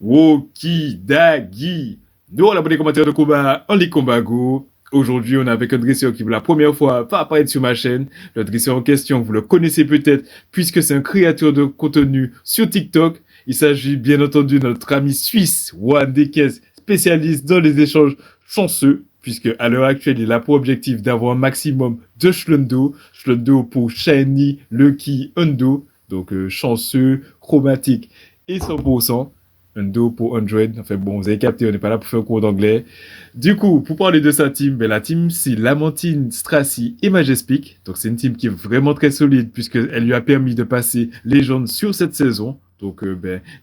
Wokidagi. Nous, on a des commentaires de combat en Ligue Combat Go. Aujourd'hui, on est avec un dresseur qui, pour la première fois, va apparaître sur ma chaîne. Le dresseur en question, vous le connaissez peut-être, puisque c'est un créateur de contenu sur TikTok. Il s'agit bien entendu de notre ami suisse, Juan Dequez, spécialiste dans les échanges chanceux, puisque à l'heure actuelle, il a pour objectif d'avoir un maximum de Schlundo. Schlundo pour Shiny, Lucky, Hundo. Donc, chanceux, chromatique et 100%. Hundo pour Android. Enfin bon, vous avez capté, on n'est pas là pour faire un cours d'anglais. Du coup, pour parler de sa team, la team, c'est Lamentine, Stracy et Majestic. Donc c'est une team qui est vraiment très solide puisqu'elle lui a permis de passer légende sur cette saison. Donc,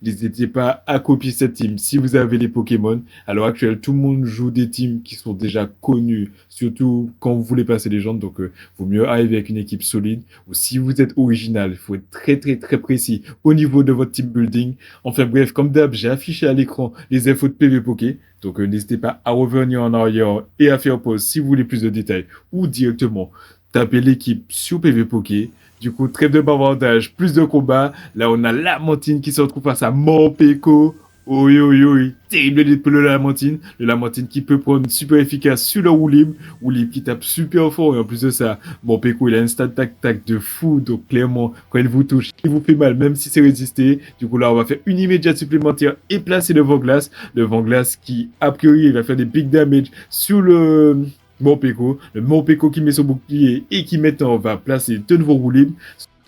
n'hésitez pas à copier cette team si vous avez les Pokémon. À l'heure actuelle, tout le monde joue des teams qui sont déjà connus, surtout quand vous voulez passer légende. Donc, vaut mieux arriver avec une équipe solide. Ou si vous êtes original, il faut être très, très, très précis au niveau de votre team building. Enfin bref, comme d'hab, j'ai affiché à l'écran les infos de PV Poké. Donc, n'hésitez pas à revenir en arrière et à faire pause si vous voulez plus de détails ou directement taper l'équipe sur PV Poké. Du coup, trêve de bavardage, plus de combats. Là, on a Lamentine qui se retrouve face à Morpeko. Oui, oui, oui. Terrible lead pour le Lamentine. Le Lamentine qui peut prendre super efficace sur le Woolib. Woolib qui tape super fort. Et en plus de ça, Morpeko, il a un stat tac de fou. Donc, clairement, quand il vous touche, il vous fait mal, même si c'est résisté. Du coup, là, on va faire une immédiate supplémentaire et placer le Vent-Glace. Le Vent-Glace qui, a priori, il va faire des big damage sur le Morpeko qui met son bouclier et qui maintenant va placer de nouveaux Woolib.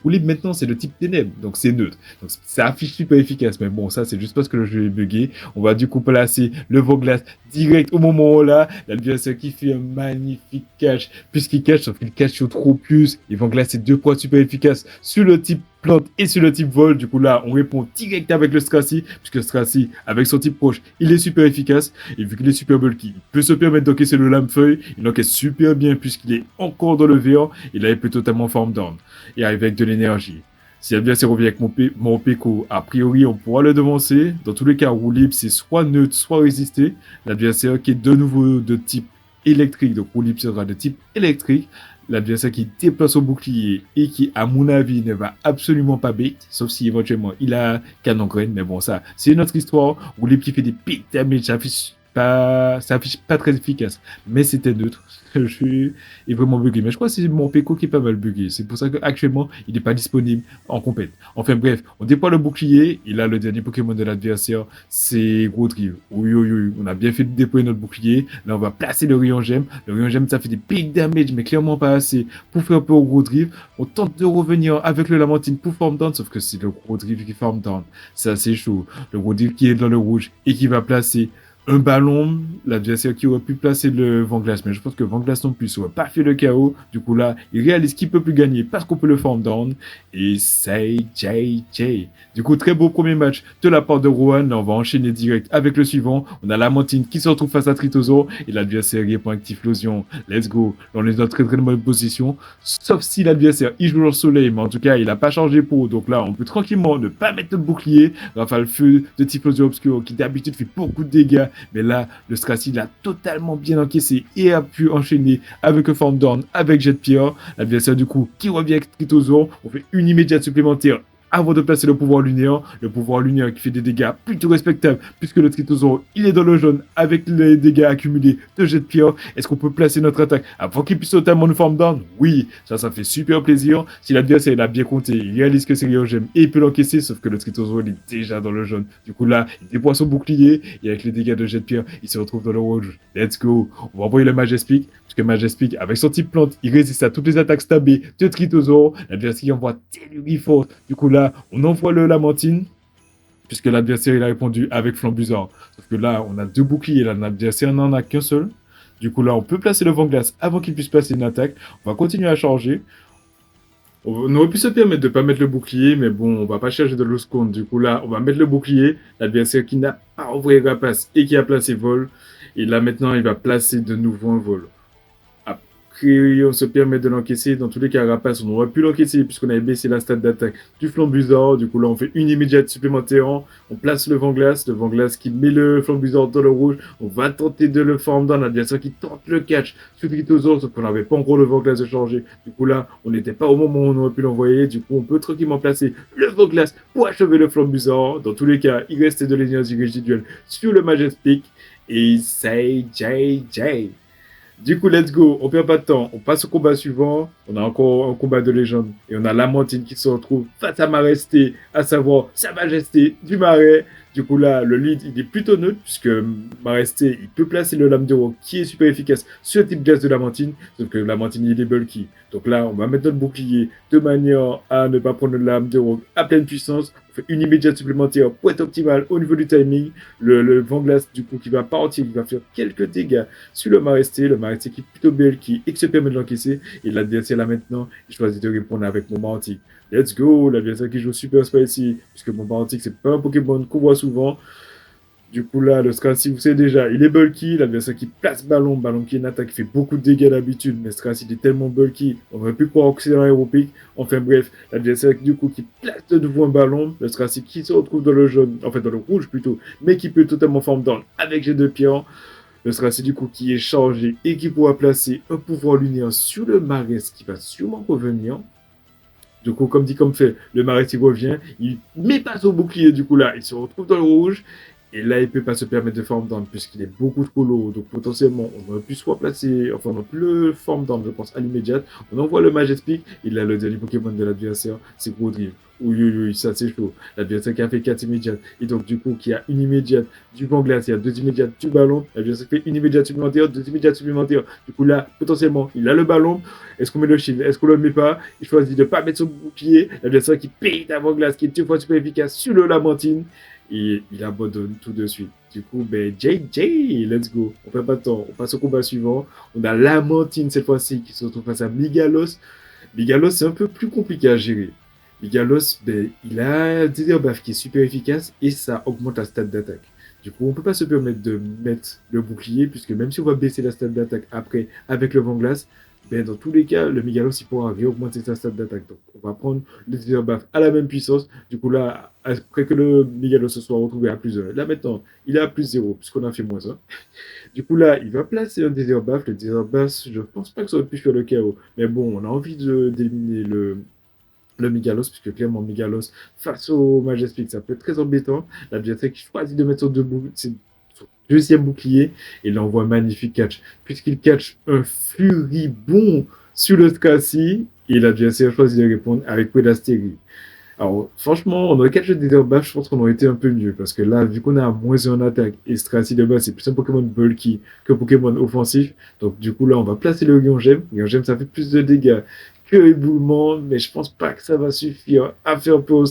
Woolib maintenant c'est le type ténèbres, donc c'est neutre. Donc ça affiche super efficace, mais bon, ça c'est juste parce que le jeu est bugué. On va du coup placer le Vent-Glace direct au moment là. L'adversaire qui fait un magnifique catch, puisqu'il catch, sauf qu'il catch sur trop plus. Et Vent-Glace c'est 2 points super efficaces sur le type plante et sur le type vol. Du coup là, on répond direct avec le Stracy, puisque Stracy, avec son type proche, il est super efficace. Et vu qu'il est super bulky, il peut se permettre d'encaisser le lame-feuille. Il encaisse super bien puisqu'il est encore dans le VR. Et là, il peut totalement farm down et arriver avec de l'énergie. Si l'adversaire revient avec mon Peko, a priori, on pourra le devancer. Dans tous les cas, roue libre, c'est soit neutre, soit résisté. L'adversaire qui est de nouveau de type électrique, donc roue libre sera de type électrique. L'adversaire qui déplace son bouclier et qui, à mon avis, ne va absolument pas bait, sauf si éventuellement il a canon graine, mais bon, ça, c'est une autre histoire. Roue libre qui fait des big damage, ça affiche pas très efficace, mais c'était neutre. Le jeu est vraiment bugué. Mais je crois que c'est mon Peko qui est pas mal bugué. C'est pour ça qu'actuellement, il n'est pas disponible en compète. Enfin bref, on déploie le bouclier. Et là, le dernier Pokémon de l'adversaire, c'est Groudrive. Oui, oui, oui. On a bien fait de déployer notre bouclier. Là, on va placer le rayon gemme. Le rayon gemme, ça fait des big damage, mais clairement pas assez pour faire peur au Groudrive. On tente de revenir avec le Lamentine pour farm down, sauf que c'est le Groudrive qui farm down. C'est assez chaud. Le Groudrive qui est dans le rouge et qui va placer un ballon, l'adversaire qui aurait pu placer le Vent-Glace, mais je pense que Vent-Glace non plus aurait pas fait le KO. Du coup là, il réalise qu'il peut plus gagner parce qu'on peut le farm down. Et c'est JJ. Du coup, très beau premier match de la part de Rohan. Là, on va enchaîner direct avec le suivant. On a Lamentine qui se retrouve face à Tritosaur et l'adversaire répond avec Typhlosion. Let's go. Là, on est dans très très bonne position. Sauf si l'adversaire, il joue dans le soleil, mais en tout cas, il a pas changé pour. Donc là, on peut tranquillement ne pas mettre de bouclier. Rafale feu de Typhlosion Obscure qui d'habitude fait beaucoup de dégâts. Mais là, le Stracy l'a totalement bien encaissé et a pu enchaîner avec un Farm Down, avec Jetpierre. L'adversaire du coup qui revient avec Tritosaur. On fait une immédiate supplémentaire avant de placer le pouvoir lunaire. Le pouvoir lunaire qui fait des dégâts plutôt respectables puisque le Tritosaur il est dans le jaune avec les dégâts accumulés de Jetpierre. Est-ce qu'on peut placer notre attaque avant qu'il puisse totalement nous farm down? Oui, ça fait super plaisir. Si l'adversaire il a bien compté, il réalise que c'est Ryogem et il peut l'encaisser, sauf que le Tritosaur il est déjà dans le jaune. Du coup là, il déploie son bouclier et avec les dégâts de Jetpierre, il se retrouve dans le rouge. Let's go. On va envoyer le Majestic puisque Majestic avec son type plante, il résiste à toutes les attaques stabées de Tritosaur. L'adversaire envoie tellement fort. Du coup là, on envoie le Lamentine, puisque l'adversaire il a répondu avec Flambuzard. Sauf que là, on a 2 boucliers, là, l'adversaire n'en a qu'un seul. Du coup là, on peut placer le Vent-Glace avant qu'il puisse passer une attaque. On va continuer à charger. On aurait pu se permettre de ne pas mettre le bouclier, mais bon, on va pas charger de loose count. Du coup là, on va mettre le bouclier. L'adversaire qui n'a pas envoyé rapace et qui a placé vol. Et là maintenant, il va placer de nouveau un vol. et on se permet de l'encaisser. Dans tous les cas, Rapace, on aurait pu l'encaisser puisqu'on avait baissé la stat d'attaque du Flambusor. Du coup, là, on fait une immédiate supplémentaire. On place le Vent-Glace qui met le Flambusor dans le rouge. On va tenter de le farm down. L'adversaire qui tente le catch sur Tritozor, sauf qu'on n'avait pas encore le Vent-Glace de changer. Du coup, là, on n'était pas au moment où on aurait pu l'envoyer. Du coup, on peut tranquillement placer le Vent-Glace pour achever le Flambusor. Dans tous les cas, il restait de l'énergie résiduelle sur le Majestic. Et c'est JJ. Du coup, let's go. On perd pas de temps. On passe au combat suivant. On a encore un combat de légende. Et on a Lamentine qui se retrouve face à Maresté, à savoir Sa Majesté du Marais. Du coup, là, le lead, il est plutôt neutre, puisque Maresté, il peut placer le Lame de Rock qui est super efficace sur le type gaz de Lamentine. Sauf que Lamentine, il est bulky. Donc là, on va mettre notre bouclier de manière à ne pas prendre le Lame de Rock à pleine puissance. On fait une immédiate supplémentaire pour être optimal au niveau du timing. Le Vent-Glace, du coup, qui va partir, qui va faire quelques dégâts sur le Maresté qui est plutôt bulky et qui se permet de l'encaisser. Et l'adversaire là maintenant, il choisit de répondre avec mon Mantic. Let's go, l'adversaire qui joue super spicy, puisque mon Mantic c'est pas un Pokémon qu'on voit souvent. Du coup là, le Stracy, vous savez déjà, il est bulky, l'adversaire qui place Ballon qui est une attaque qui fait beaucoup de dégâts d'habitude, mais Stracy il est tellement bulky, on aurait pu croire que c'est un héropique. Enfin bref, l'adversaire du coup qui place de nouveau un ballon, le Stracy qui se retrouve dans le jaune, enfin dans le rouge plutôt, mais qui peut totalement forme down avec G2 Pierre. Le Stracy du coup qui est chargé et qui pourra placer un pouvoir lunaire sur le Marais qui va sûrement revenir. Du coup, comme dit, comme fait, le Marais il revient, il met pas son bouclier, du coup là, il se retrouve dans le rouge, et là, il peut pas se permettre de form down puisqu'il est beaucoup trop lourd. Donc potentiellement, on aurait pu soit placer, enfin on aurait pu le form down, je pense, à l'immédiate. On envoie le Majestic, il a le dernier Pokémon de l'adversaire, c'est Grodrill. Oui, ça c'est chaud. L'adversaire qui a fait 4 immédiates, et donc du coup, qui a une immédiate du Vent-Glace, il y a 2 immédiates du ballon, l'adversaire fait une immédiate supplémentaire, 2 immédiates supplémentaires. Du coup là, potentiellement, il a le ballon. Est-ce qu'on met le shield? Est-ce qu'on le met pas? Il choisit de pas mettre son bouclier. L'adversaire qui paye un Vent-Glace, qui est 2 fois super efficace sur le Lamentine. Et il abandonne tout de suite. Du coup, JJ, let's go. On perd pas de temps. On passe au combat suivant. On a Lamentine cette fois-ci qui se retrouve face à Migalos. Migalos, c'est un peu plus compliqué à gérer. Migalos, il a des debuffs qui est super efficace et ça augmente la stat d'attaque. Du coup, on peut pas se permettre de mettre le bouclier puisque même si on va baisser la stat d'attaque après avec le Vent-Glace, dans tous les cas, le Migalos, il pourra réaugmenter sa stat d'attaque. Donc, on va prendre le Buff à la même puissance. Du coup, là, après que le Migalos se soit retrouvé à plus 1, là maintenant, il est à plus 0, puisqu'on a fait moins 1. Du coup, là, il va placer un Buff. Le Buff, je pense pas que ça aurait pu faire le chaos. Mais bon, on a envie d'éliminer le Migalos, puisque clairement, Migalos, face au Majestic, ça peut être très embêtant. L'adversaire qui choisit de mettre son deuxième bouclier, et il envoie un magnifique catch. Puisqu'il catch un furibond sur le Stracy, et l'adversaire choisit de répondre avec Predastérie. Alors, franchement, on aurait catch des buff, je pense qu'on aurait été un peu mieux, parce que là, vu qu'on a moins 1 en attaque, et Stracy de base, c'est plus un Pokémon bulky que Pokémon offensif, donc du coup là, on va placer le Riongem. Riongem, ça fait plus de dégâts que éboulement, mais je pense pas que ça va suffire à faire peur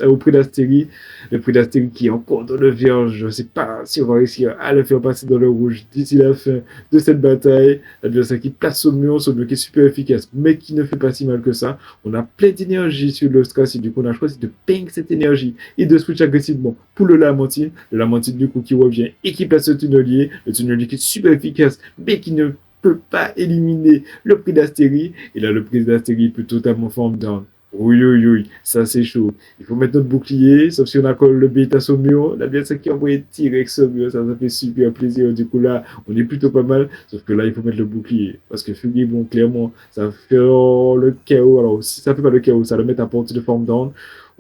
au Predastérie. Le Predastérie qui est encore dans le vierge, je sais pas si on va réussir à le faire passer dans le rouge d'ici la fin de cette bataille. L'adversaire qui place au mur qui est super efficace, mais qui ne fait pas si mal que ça. On a plein d'énergie sur le Stracy, du coup on a choisi de ping cette énergie et de switch agressivement pour le Lamentine. Le Lamentine du coup qui revient et qui place le tunnelier qui est super efficace, mais qui ne peut pas éliminer le Predastérie. Et là, le Predastérie peut totalement form down. Oui, ça c'est chaud. Il faut mettre notre bouclier, sauf si on accorde le bêta Somio. La bien c'est qui a envoyé tirer Somio, ça fait super plaisir. Du coup là, on est plutôt pas mal, sauf que là, il faut mettre le bouclier. Parce que Fugi, bon, clairement, ça va faire le chaos. Alors, si ça fait pas le chaos, ça le met à portée de form down.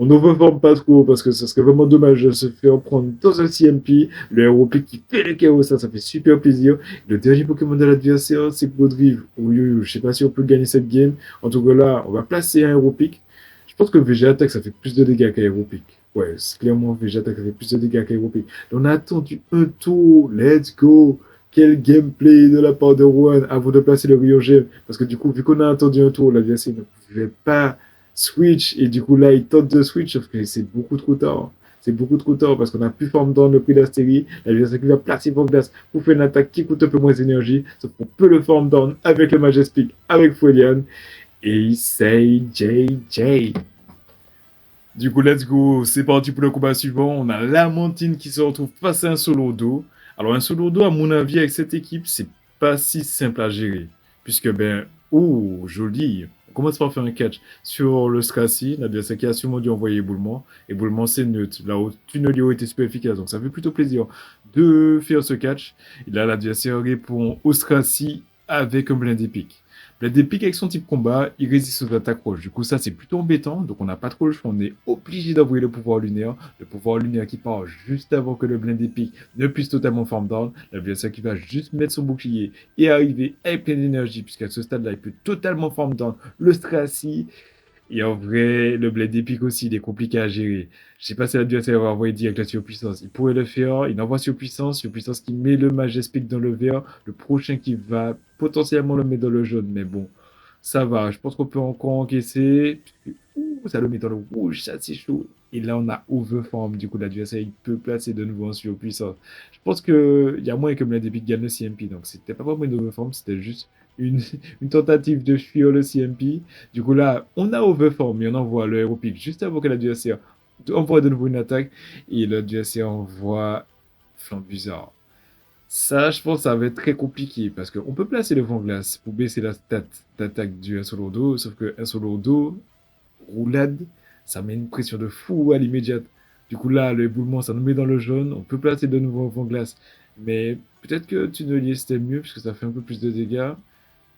On n'overforme pas trop parce que ça serait vraiment dommage de se faire prendre dans un CMP. Le héropique qui fait le chaos, ça fait super plaisir. Le dernier Pokémon de l'adversaire, c'est Godrive. Oui, je sais pas si on peut gagner cette game. En tout cas là, on va placer un héropique. Je pense que Végéattaque, ça fait plus de dégâts qu'un héropique. Ouais, clairement, Végéattaque, ça fait plus de dégâts qu'un héropique. On a attendu un tour. Let's go! Quel gameplay de la part de Rouen avant de placer le Riongem. Parce que du coup, vu qu'on a attendu un tour, l'adversaire ne pouvait pas switch, et du coup là il tente de switch, sauf que c'est beaucoup trop tard. C'est beaucoup trop tard parce qu'on a pu form down le Predastérie. L'adversaire qui va placer Vent-Glace pour faire une attaque qui coûte un peu moins d'énergie, sauf qu'on peut le form down avec le Majestic, avec Folian, et c'est JJ. Du coup, let's go, c'est parti pour le combat suivant. On a Lamentine qui se retrouve face à un solo do. Alors un solo do, à mon avis, avec cette équipe, c'est pas si simple à gérer. puisque, ben, oh, joli. On commence par faire un catch sur le Strassi. L'adversaire qui a sûrement dû envoyer éboulement. Éboulement, c'est neutre. Là où Tunelio était super efficace. Donc, ça fait plutôt plaisir de faire ce catch. Et là, l'adversaire répond au Strassi avec un blind épique. Blind épique avec son type combat, il résiste aux attaques proches. Du coup, ça, c'est plutôt embêtant. Donc, on n'a pas trop le choix. On est obligé d'envoyer le pouvoir lunaire. Le pouvoir lunaire qui part juste avant que le blind épique ne puisse totalement farm down. L'adversaire qui va juste mettre son bouclier et arriver avec plein d'énergie, puisqu'à ce stade-là, il peut totalement farm down le Strassi. Et en vrai, le bled épique aussi, il est compliqué à gérer. Je sais pas si l'adversaire va envoyer direct la surpuissance. Il pourrait le faire, il envoie surpuissance qui met le majestic dans le vert, le prochain qui va potentiellement le mettre dans le jaune. Mais bon, ça va, je pense qu'on peut encore encaisser. Ouh, ça le met dans le rouge, ça c'est chaud. Et là, on a overform, du coup, l'adversaire, il peut placer de nouveau en surpuissance. Je pense qu'il y a moins que Blade Epic gagne le CMP, donc c'était pas vraiment une overform, c'était juste une, une tentative de fuir le CMP. Du coup, là, on a overform, et on envoie le héros pick juste avant que l'adversaire envoie de nouveau une attaque, et l'adversaire envoie flanc bizarre. Ça, je pense que ça va être très compliqué parce qu'on peut placer le vent glace pour baisser la stat d'attaque du 1 solo dos, sauf que 1 solo dos, roulade, ça met une pression de fou à l'immédiate. Du coup, là, le éboulement, ça nous met dans le jaune. On peut placer de nouveau un vent glace. Mais peut-être que Tunnelier, c'était mieux puisque ça fait un peu plus de dégâts.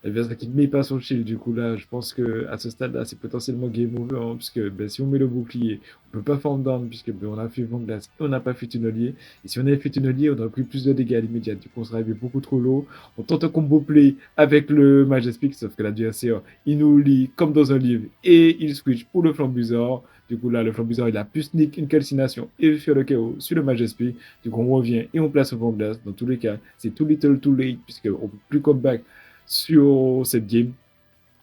L'adversaire qui ne met pas son shield, du coup là, je pense que à ce stade-là, c'est potentiellement game over, hein, puisque ben, si on met le bouclier, on peut pas farm down, puisque ben, on a fait vent glace et on n'a pas fait tunnelier. Et si on avait fait tunnelier, on aurait pris plus de dégâts à l'immédiat. Du coup, on serait arrivé beaucoup trop low. On tente un combo play avec le Majestic, sauf que l'adversaire, il nous lit comme dans un livre et il switch pour le flambuseur. Du coup, là, le flambuseur, il a pu sneak une calcination et faire le KO sur le Majestic. Du coup, on revient et on place un vent glace. Dans tous les cas, c'est too little too late, puisqu'on peut plus come back sur cette game.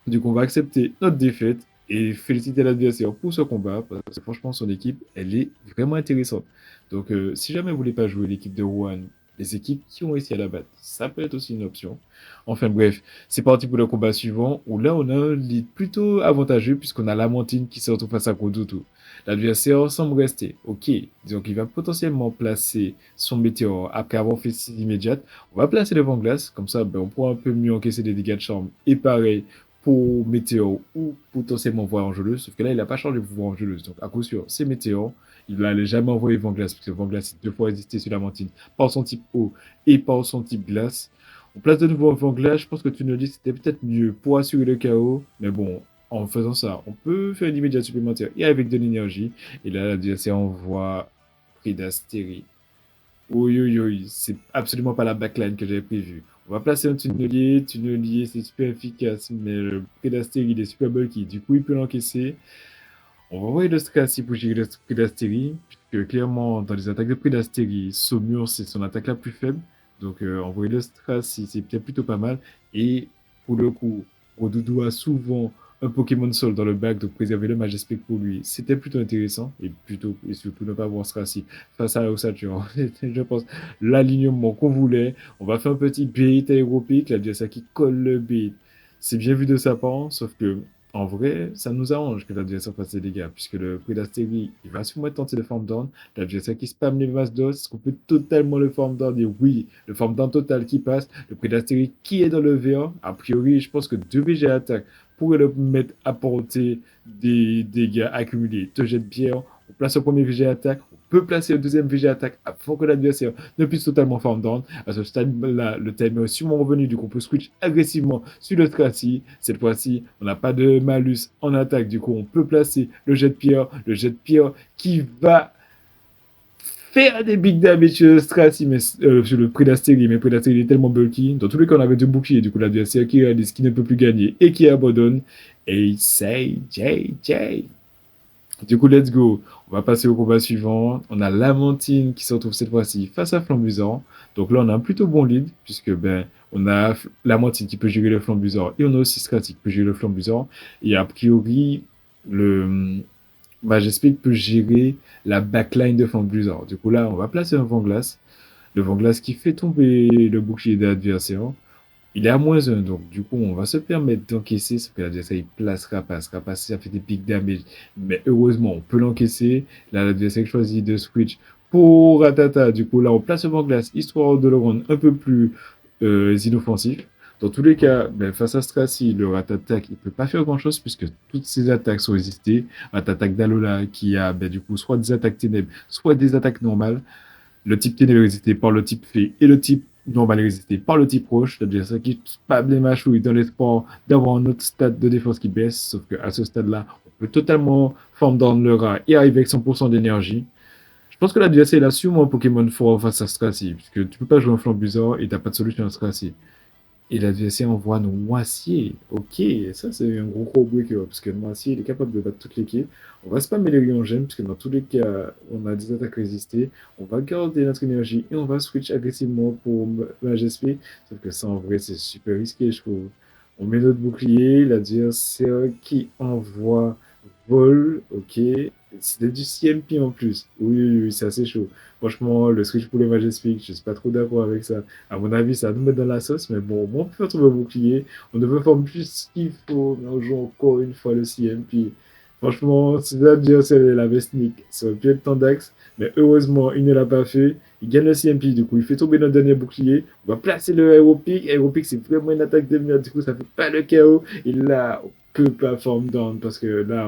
Du coup, on va accepter notre défaite et féliciter l'adversaire pour ce combat parce que franchement, son équipe, elle est vraiment intéressante. Donc, si jamais vous voulez pas jouer l'équipe de Rouen, les équipes qui ont réussi à la battre, ça peut être aussi une option. Enfin bref, c'est parti pour le combat suivant où là, on a un lead plutôt avantageux puisqu'on a Lamentine qui se retrouve face à Gros-Doudou. L'adversaire semble rester, ok, donc il va potentiellement placer son météore après avoir fait 6 immédiates. On va placer le vent glace, comme ça ben, on pourra un peu mieux encaisser des dégâts de charme. Et pareil pour météore ou potentiellement voie angeleuse, sauf que là il n'a pas changé pour voie angeleuse. Donc à coup sûr, c'est météore. Il va aller jamais envoyer vent glace, parce que vent glace est 2 fois résisté sur la mantine par son type eau et par son type glace. On place de nouveau un vent glace, je pense que tu nous dis que c'était peut-être mieux pour assurer le chaos, mais bon, en faisant ça, on peut faire une immédiate supplémentaire et avec de l'énergie. Et là, l'adversaire envoie Prédastérie. Oui, oui, oui, c'est absolument pas la backline que j'avais prévue. On va placer un tunnelier. Tunnelier, c'est super efficace, mais le Prédastérie, il est super bulky. Du coup, il peut l'encaisser. On va envoyer le Strassi pour gérer le Prédastérie, puisque clairement, dans les attaques de Prédastérie, Saumur, c'est son attaque la plus faible. Donc, envoyer le Strassi, c'est peut-être plutôt pas mal. Et pour le coup, Rodoudou a souvent un Pokémon Sol dans le bac, donc préserver le Majespec pour lui, c'était plutôt intéressant. Et surtout ne pas avoir Strassi face à Osature. Je pense l'alignement qu'on voulait. On va faire un petit bait aéropique, l'adversaire qui colle le bait. C'est bien vu de sa part, sauf que en vrai, ça nous arrange que l'adversaire fasse des dégâts, puisque le Prédastérie, il va sûrement tenter de farm down. L'adversaire qui spam les masses d'os, est-ce qu'on peut totalement le farm down? Et oui, le farm down total qui passe, le Prédastérie qui est dans le V1, a priori, je pense que 2 VG attaque pourrait le mettre à porter des dégâts accumulés. Te jette pierre, on place le premier VG attaque, on peut placer le deuxième VG attaque avant que l'adversaire ne puisse totalement farm down. À ce stade-là, le timer est sûrement revenu, du coup on peut switch agressivement sur le Strassi. Cette fois-ci, on n'a pas de malus en attaque, du coup on peut placer le jet de pierre qui va faire des big damage sur le Strassi, mais sur le Prédastérie, mais Prédastérie est tellement bulky. Dans tous les cas, on avait deux boucliers, du coup l'adversaire qui réalise qu'il ne peut plus gagner et qui abandonne. Et c'est JJ. Du coup, let's go. On va passer au combat suivant. On a Lamentine qui se retrouve cette fois-ci face à Flambusant. Donc là, on a un plutôt bon lead, puisque ben, on a Lamentine qui peut gérer le Flambusant et on a aussi Strassi qui peut gérer le Flambusant. Et a priori, le Majestic peut gérer la backline de Flambusant. Du coup, là, on va placer un vent glace. Le vent glace qui fait tomber le bouclier de l'adversaire. Il est à -1, donc du coup, on va se permettre d'encaisser, ce que l'adversaire il place Rapace. Rapace, ça fait des big damage, mais heureusement, on peut l'encaisser. Là, l'adversaire choisit de switch pour Ratata. Du coup, là, on place le vent glace, histoire de le rendre un peu plus inoffensif. Dans tous les cas, ben, face à Stracy, le Ratatak, il peut pas faire grand-chose puisque toutes ses attaques sont résistées. Ratatak d'Alola qui a ben, du coup soit des attaques ténèbres, soit des attaques normales. Le type ténébreux est résisté par le type fée et le type normal est résisté par le type roche. C'est-à-dire ça qui pas les mâchouilles dans l'espoir d'avoir un autre stade de défense qui baisse. Sauf qu'à ce stade-là, on peut totalement forme dans le rat et arriver avec 100% d'énergie. Je pense que l'adversaire il a sûrement un Pokémon fort face à Stracy, puisque tu peux pas jouer un Flambusor et t'as pas de solution à Stracy. Et l'adversaire envoie Noircier. Ok, ça c'est un gros breaker, parce que Noircier il est capable de battre toute l'équipe. On va spammer les rayons gemmes, parce que dans tous les cas, on a des attaques résistées. On va garder notre énergie et on va switch agressivement pour Majesty. Sauf que ça en vrai c'est super risqué, je trouve. On met notre bouclier, l'adversaire qui envoie vol, ok. C'était du CMP en plus. Oui, c'est assez chaud. Franchement, le switch pour les Majestic, je suis pas trop d'accord avec ça. À mon avis, ça va nous mettre dans la sauce, mais bon, au moins, on peut faire trouver un bouclier. On devrait faire plus ce qu'il faut, mais on joue encore une fois le CMP. Franchement, c'est là dire c'est la Vesnic. Ça aurait pu être Tandax, mais heureusement, il ne l'a pas fait. Il gagne le CMP, du coup, il fait tomber notre dernier bouclier. On va placer le Aeropic. Aeropic, c'est vraiment une attaque de merde, du coup, ça fait pas le chaos. Et là, on peut pas form down, parce que là,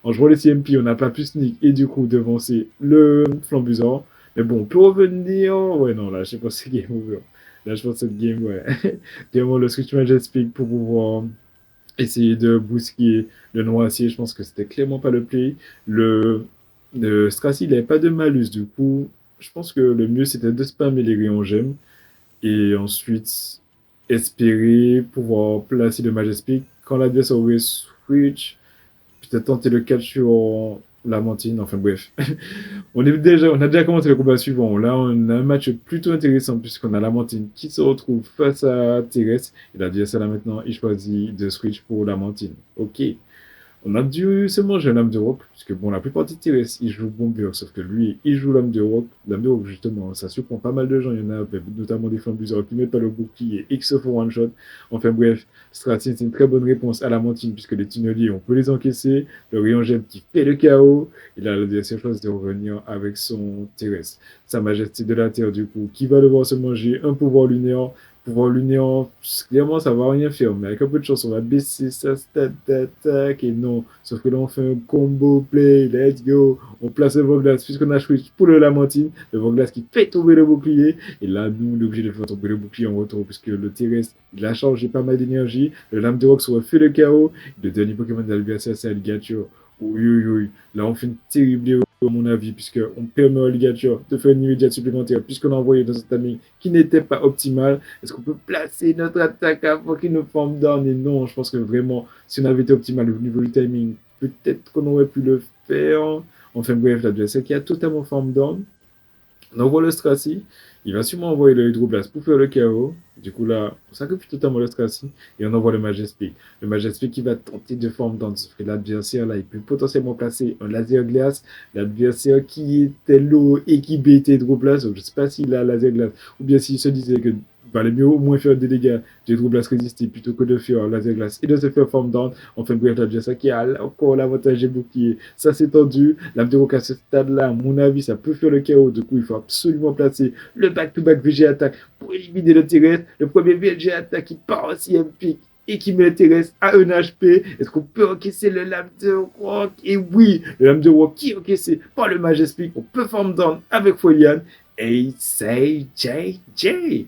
en jouant les CMP, on n'a pas pu sneak et du coup devancer le Flambusor. Mais bon, on peut revenir. Ouais, non, là, je sais pas si c'est game over. Là, je pense que cette game, ouais. Vraiment, le Switch Majestic pour pouvoir essayer de bousquer le Noircier, je pense que c'était clairement pas le play. Le Stracy, il n'avait pas de malus, du coup, je pense que le mieux c'était de spammer les rayons gemmes et ensuite espérer pouvoir placer le Majestic quand l'adversaire aurait switch peut-être tenter le catch sur Lamentine, enfin bref. On a déjà commencé le combat suivant. Là, on a un match plutôt intéressant puisqu'on a Lamentine qui se retrouve face à Thérèse. Et l'adversaire là maintenant, il choisit de switch pour Lamentine. Ok. On a dû se manger l'âme de rock, puisque bon, la plupart des TRS, ils jouent Bomber, sauf que lui, il joue l'âme de rock. L'âme de rock, justement, ça surprend pas mal de gens. Il y en a, notamment des flambuseurs qui mettent pas le bouclier et qui se font one shot. Enfin bref, Stratine, c'est une très bonne réponse à la mantine, puisque les tunneliers, on peut les encaisser. Le rayon gemme qui fait le chaos. Et là, la deuxième chose de revenir avec son TRS. Sa majesté de la Terre, du coup, qui va devoir se manger un pouvoir lunaire pouvoir l'union, clairement, ça va rien faire. Mais avec un peu de chance, on va baisser sa stat d'attaque. Et non, sauf que là, on fait un combo play. Let's go. On place le Voglas, puisqu'on a switch pour le Lamentine. Le Voglas qui fait tomber le bouclier. Et là, nous, on est obligé de faire tomber le bouclier en retour, puisque le terrestre, il a changé pas mal d'énergie. Le Lame de Rock aurait fait le chaos. Le dernier Pokémon de l'adversaire, c'est Alligator. Oui, oui, oui. Là, on fait une terrible erreur, à mon avis, puisqu'on permet à Alligator de faire une immédiate supplémentaire, puisqu'on a envoyé dans un timing qui n'était pas optimal. Est-ce qu'on peut placer notre attaque avant qu'il nous forme down? Et non, je pense que vraiment, si on avait été optimal au niveau du timing, peut-être qu'on aurait pu le faire. Enfin bref, l'adversaire qui a totalement forme down. On envoie le Stracy. Il va sûrement envoyer le Hydroblast pour faire le chaos. Du coup, là, on sacrifie totalement le Stracy et on envoie le Majestic. Le Majestic qui va tenter de forme dans l'adversaire. Là, il peut potentiellement placer un laser glace. L'adversaire qui était low et qui baitait Hydroblast. Donc, je ne sais pas s'il a laser glace ou bien s'il se disait que valait mieux au moins faire des dégâts d'Hydroblast résister plutôt que de faire laser glace et de se faire forme down. Enfin bref, l'adversaire qui a encore l'avantage des boucliers. Ça s'est tendu. L'Abderoc à ce stade-là, à mon avis, ça peut faire le chaos. Du coup, il faut absolument placer le back-to-back VG attaque pour éliminer le terrestre. Le premier VG attaque qui part aussi un pic et qui met le terrestre à 1 HP. Est-ce qu'on peut encaisser le lame de rock? Et oui, le lame de rock qui est encaissé par le Majestic. On peut form down avec Folian. Et c'est JJ.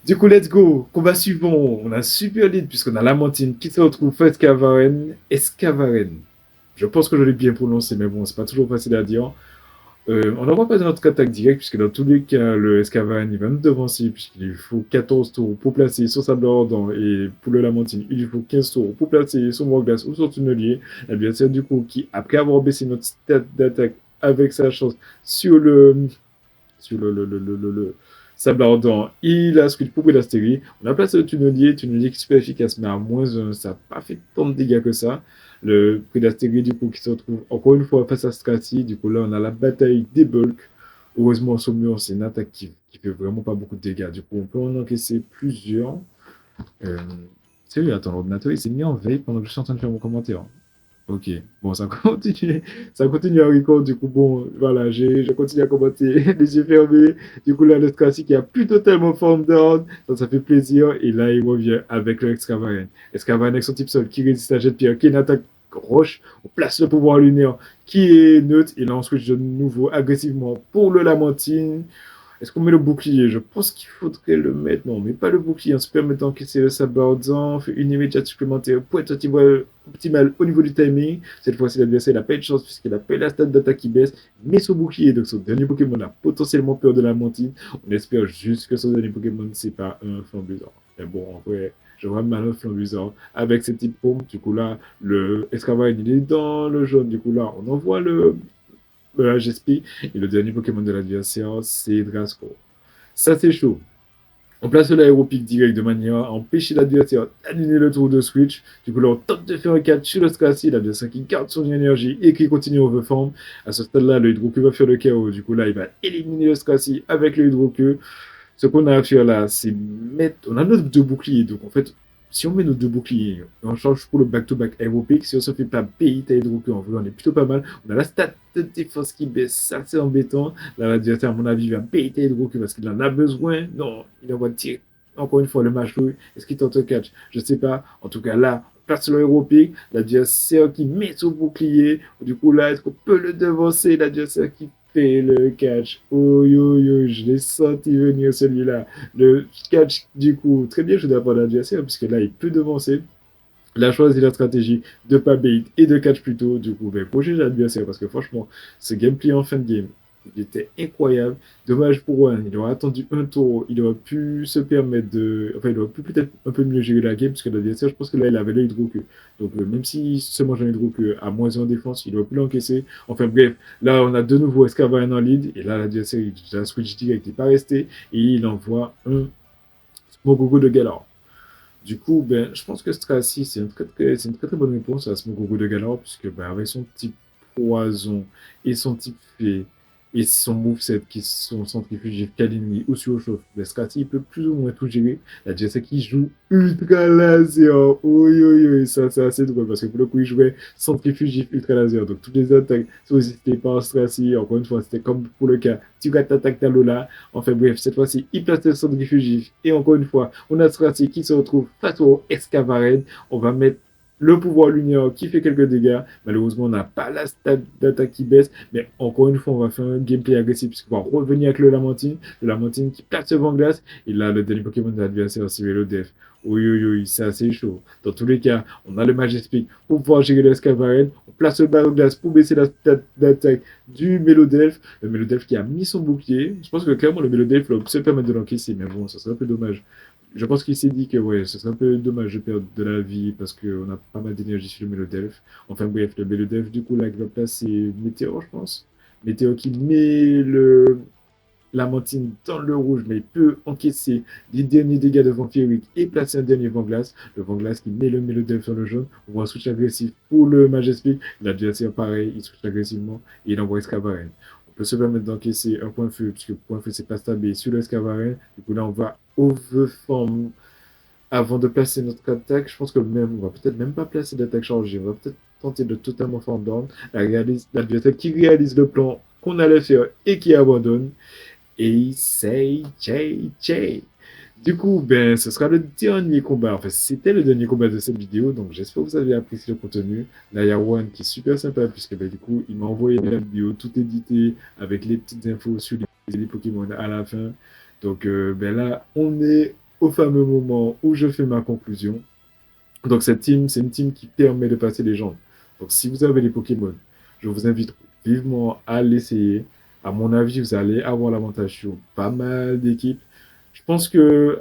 Du coup, let's go. Combat suivant. On a un super lead puisqu'on a Lamentine qui se retrouve face Escavaren. Escavaren. Je pense que je l'ai bien prononcé, mais bon, c'est pas toujours facile à dire. On n'envoie pas de notre attaque directe, puisque dans tous les cas, le Escavaren, il va nous devancer, puisqu'il lui faut 14 tours pour placer son sable ardent, et pour le Lamentine, il lui faut 15 tours pour placer son Morglas ou son tunnelier. L'adversaire, du coup, qui, après avoir baissé notre stat d'attaque avec sa chance sur le sable ardent, il a switch pour Brillastérie. On a placé le tunnelier qui est super efficace, mais à moins 1, ça n'a pas fait tant de dégâts que ça. Le Brillastérie, du coup, qui se retrouve encore une fois face à Stracy. Du coup, là, on a la bataille des bulks. Heureusement, Saumur, c'est une attaque qui fait vraiment pas beaucoup de dégâts. Du coup, on peut en encaisser plusieurs. Sérieux, attends, l'ordinateur, il s'est mis en veille pendant que je suis en train de faire mon commentaire. Ok, bon, ça continue à record, du coup, bon, voilà, je continue à commenter les yeux fermés. Du coup, là, le classique, il a plus totalement forme d'ordre, donc ça fait plaisir. Et là, il revient avec le Excavaren. Excavaren avec son type sol qui résiste à jet de pierre, qui est une attaque roche. On place le pouvoir lunaire qui est neutre. Et là, on switch de nouveau agressivement pour le Lamentine. Est-ce qu'on met le bouclier? Je pense qu'il faudrait le mettre. Non, on met pas le bouclier en se permettant que c'est le sabordant. On fait une immédiate supplémentaire pour être optimal au niveau du timing. Cette fois-ci, l'adversaire n'a pas eu de chance puisqu'il a pas eu la stat d'attaque qui baisse. Mais son bouclier, donc son dernier Pokémon a potentiellement peur de la mantine. On espère juste que son dernier Pokémon, c'est pas un flambusant. Mais bon, en vrai, je vois mal un flambusant avec cette type paume. Du coup, là, le Escavalier, il est dans le jaune. Du coup, là, on envoie le GSP. Et le dernier Pokémon de l'adversaire, c'est Drasco. Ça, c'est chaud. On place l'aéropic direct de manière à empêcher l'adversaire d'annuler le tour de switch. Du coup, là, on tente de faire un catch sur le Scrassi, l'adversaire qui garde son énergie et qui continue overform. À ce stade-là, le Hydroqueue va faire le chaos. Du coup, là, il va éliminer le Scrassi avec le Hydroqueue. Ce qu'on a à faire là, c'est mettre. On a nos deux boucliers. Donc, en fait, si on met nos deux boucliers, on change pour le back-to-back aéropic. Si on se fait pas PIT à Hydroqueue, on est plutôt pas mal. On a la stat de défense qui baisse. Ça, c'est embêtant. Là, l'adversaire, à mon avis, va PIT à Hydroqueue parce qu'il en a besoin. Non, il envoie tirer. Encore une fois, le match rouge. Est-ce qu'il tente un catch? Je sais pas. En tout cas, là, on place le aéropic. L'adversaire qui met son bouclier. Du coup, là, est-ce qu'on peut le devancer? L'adversaire qui fait le catch. Oh yo yo, je l'ai senti venir celui-là. Le catch, du coup, très bien joué de la part de l'adversaire, puisque là, il peut devancer. Il a choisi la stratégie de pas bait et de catch plutôt. Du coup, ben, protéger l'adversaire, parce que franchement, ce gameplay en fin de game, il était incroyable. Dommage pour One, il aurait attendu un tour, il aurait pu se permettre de. Enfin, il aurait pu peut-être un peu mieux gérer la game, parce que l'adversaire, je pense que là, il avait le hydroqueue. Donc, même s'il se mange un hydroqueue à moins 1 en défense, il aurait pu l'encaisser. Enfin, bref, là, on a de nouveau Escavalier en lead, et là, l'adversaire, il a switch direct, il n'est pas resté, et il envoie un Smogogo de Galar. Du coup, ben, je pense que Stracy, c'est une très très bonne réponse à ce Smogogo de Galar, puisque ben, avec son type poison et son type fée et son moveset qui sont centrifugés Kalini ou sur chauffe, ben, Stracy il peut plus ou moins tout gérer. La Jesse qui joue ultra laser. Oui, oui, oui, ça c'est assez drôle parce que pour le coup il jouait centrifugif ultra laser. Donc toutes les attaques sont résistées par Stracy. Encore une fois, c'était comme pour le cas, tu t'attaques ta Lola. Enfin bref, cette fois-ci, il place le centrifugif. Et encore une fois, on a Stracy qui se retrouve face au Escavaren. On va mettre le pouvoir lunaire qui fait quelques dégâts. Malheureusement, on n'a pas la stat d'attaque qui baisse. Mais encore une fois, on va faire un gameplay agressif puisqu'on va revenir avec le Lamantine. Le Lamantine qui place le Vent-Glace. Et là, le dernier Pokémon de l'adversaire, c'est le Def. Oui, oui, oui, c'est assez chaud. Dans tous les cas, on a le Majestic pour pouvoir gérer l'escavaren. On place le barreau de glace pour baisser la stat d'attaque du Mélodelph. Le Mélodelph qui a mis son bouclier. Je pense que clairement, le Mélodelph va se permettre de l'encaisser. Mais bon, ça serait un peu dommage. Je pense qu'il s'est dit que ouais, ce serait un peu dommage de perdre de la vie parce qu'on a pas mal d'énergie sur le Mélodelph. Enfin bref, le Mélodelph, du coup, là, qui va placer Météor, je pense. Météor qui met la Mantine dans le rouge, mais il peut encaisser les derniers dégâts de Vampiric et placer un dernier Vent-Glace. Le Vent-Glace qui met le Mélodelph sur le jaune. On voit un switch agressif pour le Majestic. L'adversaire, pareil, il switch agressivement et il envoie Escavaren. On peut se permettre d'encaisser un point de feu, puisque le point de feu, c'est pas stable sur le Escavaren. Du coup, là, on va overform avant de placer notre attaque. Je pense que même, on va peut-être même pas placer d'attaque chargée. On va peut-être tenter de totalement form down. L'adversaire qui réalise le plan qu'on allait faire et qui abandonne. Et c'est JJ. Du coup, ben, ce sera le dernier combat. Enfin, c'était le dernier combat de cette vidéo. Donc, j'espère que vous avez apprécié le contenu. Là, il y a One qui est super sympa, puisque ben, du coup, il m'a envoyé la vidéo tout édité avec les petites infos sur les Pokémon à la fin. Donc, ben là, on est au fameux moment où je fais ma conclusion. Donc, cette team, c'est une team qui permet de passer les gens. Donc, si vous avez les Pokémon, je vous invite vivement à l'essayer. À mon avis, vous allez avoir l'avantage sur pas mal d'équipes. Je pense que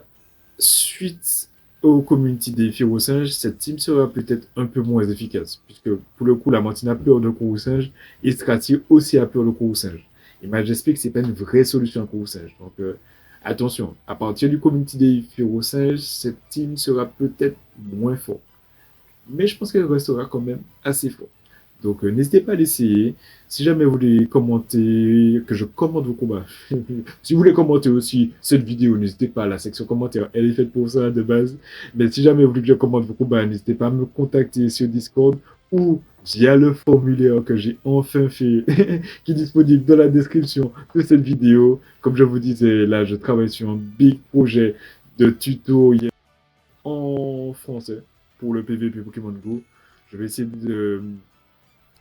suite au Community des Singe, cette team sera peut-être un peu moins efficace, puisque pour le coup, la Mantine a peur de Singe et Strati aussi a peur de Singe. Et Majestic, c'est pas une vraie solution à Singe. Donc, attention, à partir du Community des Singe, cette team sera peut-être moins forte. Mais je pense qu'elle restera quand même assez forte. Donc, n'hésitez pas à l'essayer. Si jamais vous voulez commenter, que je commente vos combats, si vous voulez commenter aussi cette vidéo, n'hésitez pas, la section commentaires, elle est faite pour ça de base. Mais si jamais vous voulez que je commente vos combats, n'hésitez pas à me contacter sur Discord ou via le formulaire que j'ai enfin fait, qui est disponible dans la description de cette vidéo. Comme je vous disais, là, je travaille sur un big projet de tutoriel en français pour le PVP Pokémon Go. Je vais essayer de,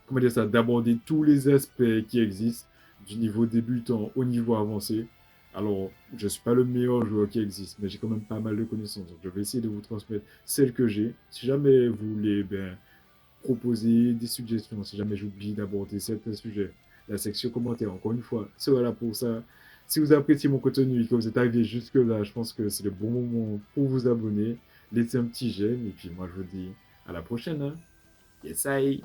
comment dire ça, d'aborder tous les aspects qui existent, du niveau débutant au niveau avancé. Alors, je ne suis pas le meilleur joueur qui existe, mais j'ai quand même pas mal de connaissances. Donc, je vais essayer de vous transmettre celles que j'ai. Si jamais vous voulez proposer des suggestions, si jamais j'oublie d'aborder certains sujets, la section commentaires, encore une fois, sera là pour ça. Si vous appréciez mon contenu et que vous êtes arrivé jusque-là, je pense que c'est le bon moment pour vous abonner. Laissez un petit j'aime et puis moi je vous dis à la prochaine. Hein. Yes, I.